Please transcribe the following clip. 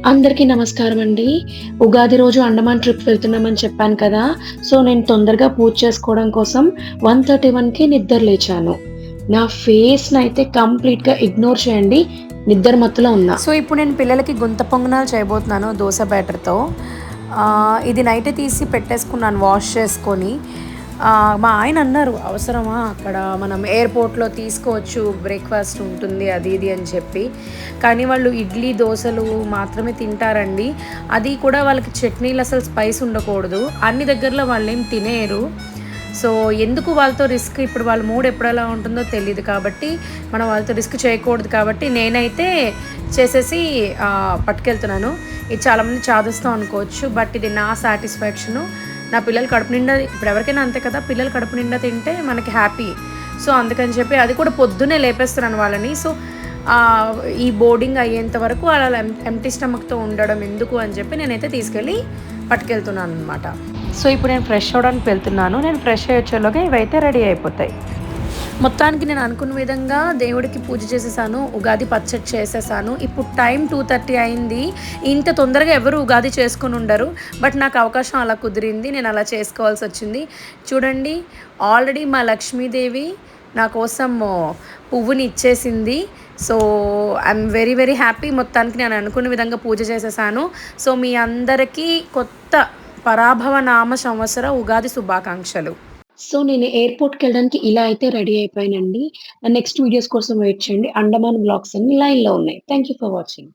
అందరికీ నమస్కారం అండి. ఉగాది రోజు అండమాన్ ట్రిప్ వెళ్తున్నామని చెప్పాను కదా! సో, నేను తొందరగా పూజ చేసుకోవడం కోసం 1:31కి నిద్ర లేచాను. నా ఫేస్‌నైతే కంప్లీట్‌గా ఇగ్నోర్ చేయండి. నిద్ర మత్తులో ఉన్నా. సో, ఇప్పుడు నేను పిల్లలకి గుంత పొంగనాలు చేయబోతున్నాను దోస బ్యాటర్‌తో. ఇది నైటే తీసి పెట్టేసుకున్నాను వాష్ చేసుకొని. మా ఆయన అన్నారు, "అవసరమా? అక్కడ మనం ఎయిర్‌పోర్ట్‌లో తీసుకోవచ్చు. బ్రేక్‌ఫాస్ట్ ఉంటుంది అది ఇది" అని చెప్పి. కానీ వాళ్ళు ఇడ్లీ, దోసలు మాత్రమే తింటారండి. అది కూడా వాళ్ళకి చట్నీలు అసలు స్పైస్ ఉండకూడదు. అన్ని దగ్గరలో వాళ్ళేం తినేయరు. సో, ఎందుకు వాళ్ళతో రిస్క్, ఇప్పుడు వాళ్ళ మూడ్ ఎప్పుడెలా ఉంటుందో తెలీదు కాబట్టి, మనం వాళ్ళతో రిస్క్ చేయకూడదు కాబట్టి నేనైతే చేసేసి పట్టుకెళ్తున్నాను. ఇది చాలామంది చాదస్తం అనుకోవచ్చు. బట్ ఇది నా సాటిస్ఫాక్షను. నా పిల్లలు కడుపు నిండా, ఇప్పుడు ఎవరికైనా అంతే కదా! పిల్లలు కడుపు నిండా తింటే మనకి హ్యాపీ. సో, అందుకని చెప్పి అది కూడా పొద్దున్నే లేపేస్తున్నాను వాళ్ళని. సో, ఈ బోర్డింగ్ అయ్యేంత వరకు అలా ఎంప్టీ స్టమక్‌తో ఉండడం ఎందుకు అని చెప్పి నేనైతే తీసుకెళ్ళి పట్టుకెళ్తున్నాననమాట. సో, ఇప్పుడు నేను ఫ్రెష్ అవ్వడానికి వెళ్తున్నాను. నేను ఫ్రెష్ అయ్యి వచ్చేలోగా ఇవైతే రెడీ అయిపోతాయి. మొత్తానికి నేను అనుకున్న విధంగా దేవుడికి పూజ చేసేసాను. ఉగాది పచ్చడి చేసేసాను. ఇప్పుడు టైం 2:30 అయింది. ఇంత తొందరగా ఎవరు ఉగాది చేసుకొని ఉండరు. బట్ నాకు అవకాశం అలా కుదిరింది. నేను అలా చేసుకోవాల్సొచ్చింది. చూడండి, ఆల్రెడీ మా లక్ష్మీదేవి నా కోసం పువ్వుని ఇచ్చేసింది. So, I'm very very happy. మొత్తానికి నేను అనుకున్న విధంగా పూజ చేసేసాను. సో, మీ అందరికీ కొత్త పరాభవ నామ సంవత్సర ఉగాది శుభాకాంక్షలు. సో, నేను ఎయిర్‌పోర్ట్‌కెళ్ళడానికి ఇలా అయితే రెడీ అయిపోయానండి. నెక్స్ట్ వీడియోస్ కోసం వెయిట్ చేయండి. అండమాన్ వ్లాగ్స్ అన్ని లైన్‌లో ఉన్నాయి. Thank you for watching.